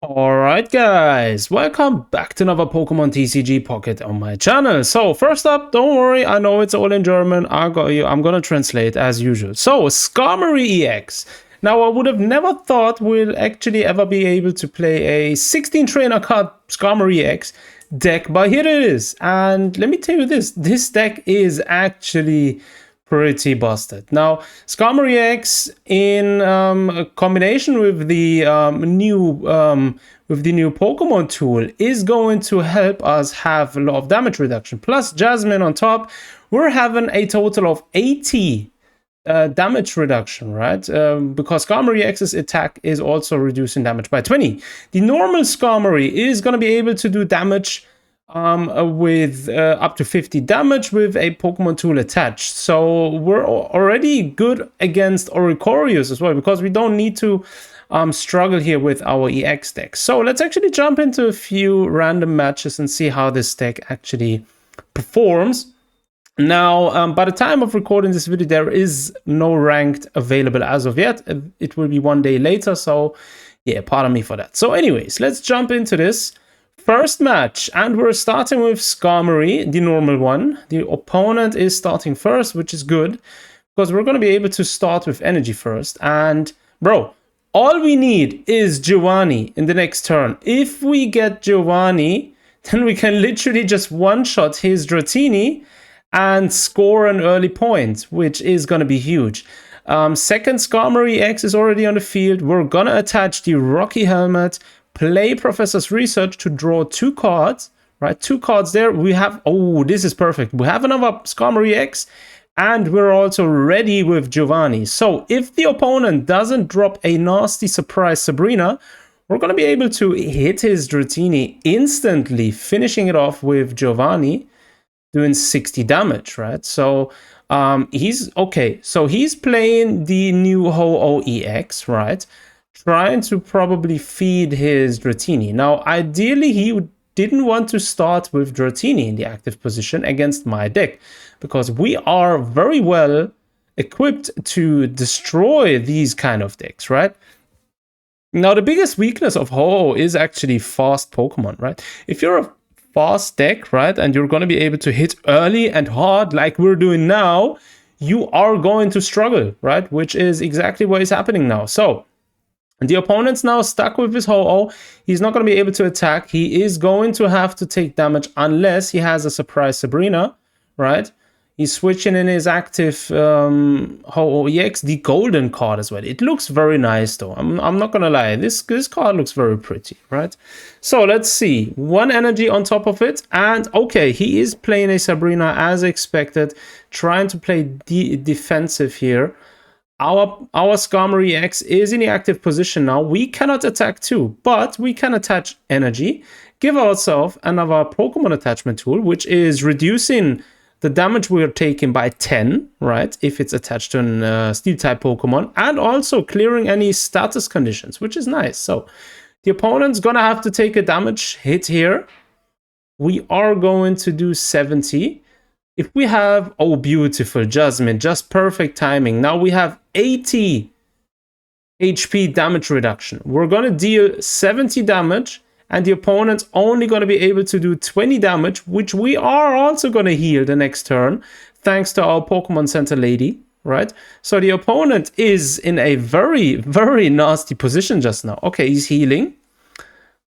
Alright guys, welcome back to another Pokemon TCG Pocket on my channel. So first up, don't worry, I know it's all in German, I got you, I'm gonna translate as usual. So, Skarmory EX. Now I would have never thought we'll actually ever be able to play a 16 trainer card Skarmory EX deck, but here it is. And let me tell you this deck is actually pretty busted. Now, Skarmory EX in combination with the new Pokemon tool is going to help us have a lot of damage reduction. Plus Jasmine on top, we're having a total of 80 damage reduction, right? Because Skarmory EX's attack is also reducing damage by 20. The normal Skarmory is going to be able to do damage with up to 50 damage with a Pokemon tool attached. So we're already good against Oricorius as well, because we don't need to struggle here with our EX deck. So let's actually jump into a few random matches and see how this deck actually performs. Now, by the time of recording this video, there is no ranked available as of yet. It will be one day later, so yeah, pardon me for that. So anyways, let's jump into this first match, and we're starting with Skarmory, the normal one. The opponent is starting first, which is good, because we're going to be able to start with energy first. And bro, all we need is Giovanni in the next turn. If we get Giovanni, then we can literally just one-shot his Dratini and score an early point, which is going to be huge. Second Skarmory EX is already on the field. We're going to attach the Rocky Helmet, play Professor's Research to draw 2 cards, right? 2 cards there. We have, oh, this is perfect. We have another Skarmory EX, and we're also ready with Giovanni. So if the opponent doesn't drop a nasty surprise Sabrina, we're going to be able to hit his Dratini instantly, finishing it off with Giovanni, doing 60 damage, right? So he's okay. So he's playing the new Ho-Oh EX, right? Trying to probably feed his Dratini. Now, ideally, he didn't want to start with Dratini in the active position against my deck, because we are very well equipped to destroy these kind of decks, right? Now, the biggest weakness of Ho-Oh is actually fast Pokemon, right? If you're a fast deck, right, and you're going to be able to hit early and hard like we're doing now, you are going to struggle, right? Which is exactly what is happening now. So the opponent's now stuck with his Ho-Oh. He's not going to be able to attack. He is going to have to take damage unless he has a surprise Sabrina, right? He's switching in his active Ho-Oh EX, the golden card as well. It looks very nice though. I'm not going to lie. This card looks very pretty, right? So let's see. 1 energy on top of it. And okay, he is playing a Sabrina as expected, trying to play defensive here. Our Skarmory EX is in the active position now. We cannot attack too, but we can attach energy, give ourselves another Pokemon attachment tool, which is reducing the damage we are taking by 10, right, if it's attached to a Steel-type Pokemon, and also clearing any status conditions, which is nice. So the opponent's gonna have to take a damage hit here. We are going to do 70. If we have, oh, beautiful, Jasmine, just perfect timing. Now we have 80 HP damage reduction. We're going to deal 70 damage, and the opponent's only going to be able to do 20 damage, which we are also going to heal the next turn, thanks to our Pokemon Center lady, right? So the opponent is in a very, very nasty position just now. Okay, he's healing.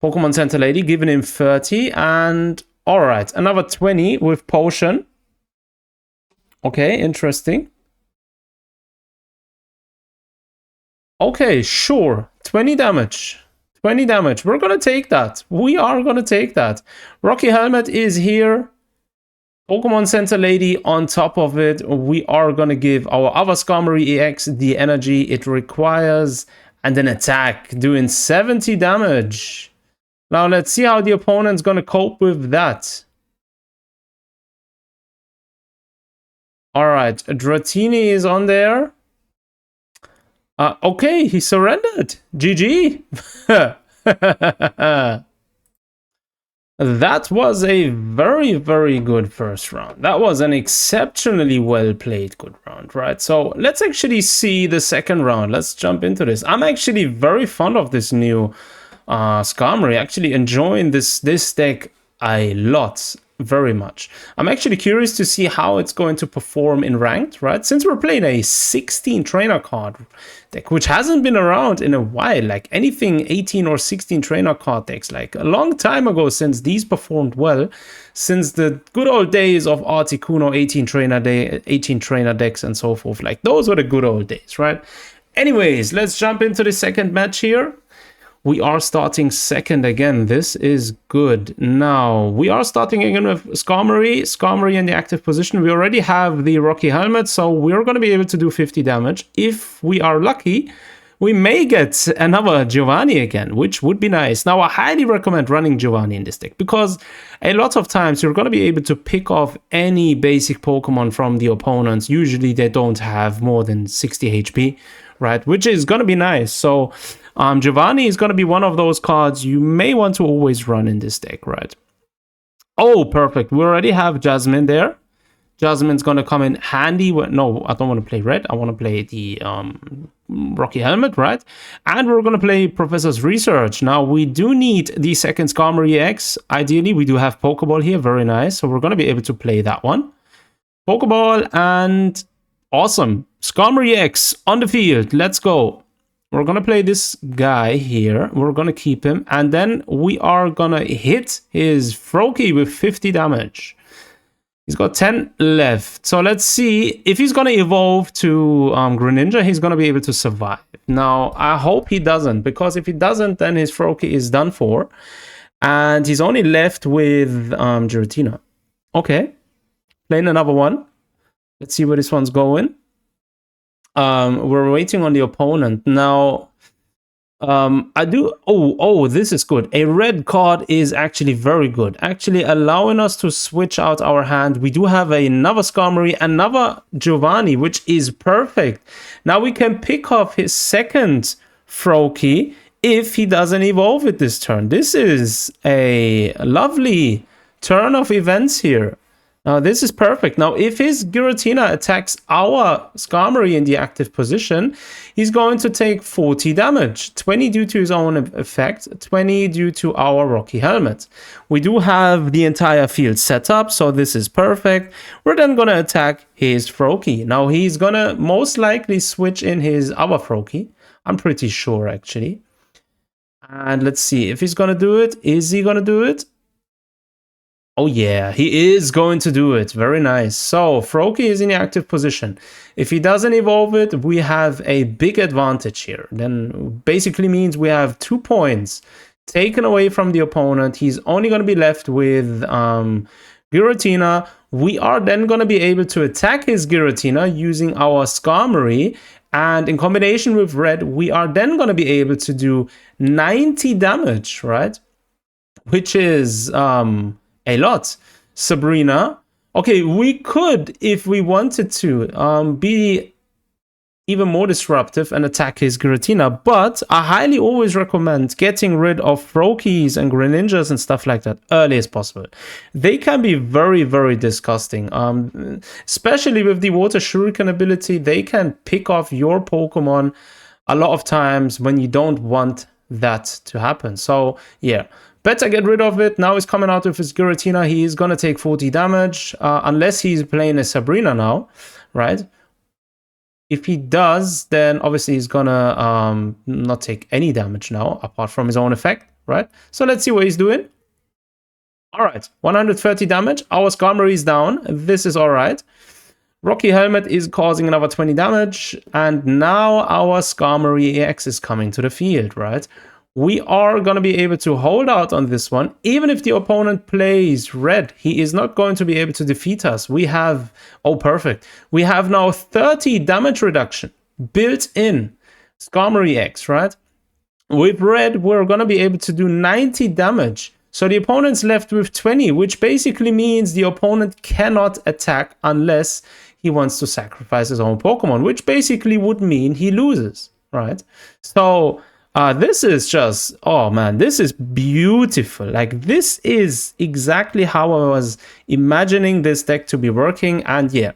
Pokemon Center lady giving him 30, and all right, another 20 with potion. Okay, interesting. Okay, sure. 20 damage. 20 damage. We're going to take that. We are going to take that. Rocky Helmet is here. Pokemon Center Lady on top of it. We are going to give our other Skarmory EX the energy it requires, and an attack doing 70 damage. Now let's see how the opponent's going to cope with that. All right, Dratini is on there. Okay, he surrendered. GG. That was a very, very good first round. That was an exceptionally well played good round, right? So let's actually see the second round. Let's jump into this. I'm actually very fond of this new Skarmory, actually enjoying this deck a lot, very much. I'm actually curious to see how it's going to perform in ranked, right? Since we're playing a 16 trainer card deck, which hasn't been around in a while, like anything 18 or 16 trainer card decks, like a long time ago since these performed well, since the good old days of Articuno 18 trainer decks and so forth. Like those were the good old days, right? Anyways, let's jump into the second match here. We are starting second again. This is good. Now, we are starting again with Skarmory. Skarmory in the active position. We already have the Rocky Helmet, so we're going to be able to do 50 damage. If we are lucky, we may get another Giovanni again, which would be nice. Now, I highly recommend running Giovanni in this deck, because a lot of times you're going to be able to pick off any basic Pokemon from the opponents. Usually, they don't have more than 60 HP, right? Which is going to be nice. So, Giovanni is going to be one of those cards you may want to always run in this deck, right? Oh, perfect. We already have Jasmine there. Jasmine's going to come in handy. No, I don't want to play red. I want to play the Rocky Helmet, right? And we're going to play Professor's Research. Now, we do need the second Skarmory EX. Ideally, we do have Pokeball here. Very nice. So we're going to be able to play that one. Pokeball and awesome. Skarmory EX on the field. Let's go. We're going to play this guy here. We're going to keep him. And then we are going to hit his Froakie with 50 damage. He's got 10 left. So let's see if he's going to evolve to Greninja. He's going to be able to survive. Now, I hope he doesn't. Because if he doesn't, then his Froakie is done for. And he's only left with Giratina. Okay. Playing another one. Let's see where this one's going. We're waiting on the opponent now. This is good. A red card is actually very good, actually allowing us to switch out our hand. We do have another Skarmory, another Giovanni, which is perfect. Now we can pick off his second Froakie if he doesn't evolve it this turn. This is a lovely turn of events here. Now, this is perfect. Now, if his Giratina attacks our Skarmory in the active position, he's going to take 40 damage. 20 due to his own effect, 20 due to our Rocky Helmet. We do have the entire field set up, so this is perfect. We're then going to attack his Froakie. Now, he's going to most likely switch in his other Froakie. I'm pretty sure, actually. And let's see if he's going to do it. Is he going to do it? Oh yeah, he is going to do it. Very nice. So, Froakie is in the active position. If he doesn't evolve it, we have a big advantage here. Then basically means we have 2 points taken away from the opponent. He's only going to be left with Giratina. We are then going to be able to attack his Giratina using our Skarmory. And in combination with red, we are then going to be able to do 90 damage, right? Which is a lot. Sabrina. Okay, we could, if we wanted to, be even more disruptive and attack his Giratina, but I highly always recommend getting rid of Froakies and Greninjas and stuff like that early as possible. They can be very, very disgusting. Especially with the Water Shuriken ability, they can pick off your Pokemon a lot of times when you don't want that to happen. So, yeah. Better get rid of it. Now he's coming out with his Giratina. He is going to take 40 damage. Unless he's playing a Sabrina now, right? If he does, then obviously he's going to not take any damage now, apart from his own effect, right? So let's see what he's doing. All right, 130 damage. Our Skarmory is down. This is all right. Rocky Helmet is causing another 20 damage. And now our Skarmory EX is coming to the field, right? We are going to be able to hold out on this one. Even if the opponent plays red, he is not going to be able to defeat us. We have, oh, perfect. We have now 30 damage reduction built in Skarmory EX, right? With red, we're going to be able to do 90 damage. So the opponent's left with 20, which basically means the opponent cannot attack unless he wants to sacrifice his own Pokemon, which basically would mean he loses, right? So this is just, oh man, this is beautiful. Like, this is exactly how I was imagining this deck to be working. And yeah,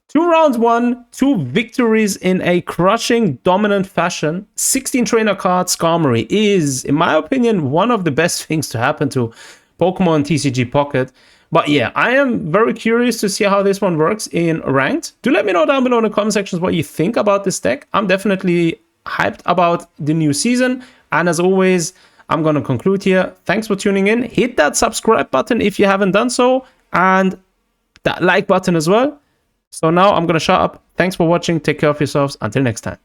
2 rounds won, 2 victories in a crushing, dominant fashion. 16 trainer cards. Skarmory is, in my opinion, one of the best things to happen to Pokemon TCG Pocket. But yeah, I am very curious to see how this one works in ranked. Do let me know down below in the comment sections what you think about this deck. I'm definitely hyped about the new season. And as always, I'm going to conclude here. Thanks for tuning in. Hit that subscribe button if you haven't done so. And that like button as well. So now I'm going to shut up. Thanks for watching. Take care of yourselves. Until next time.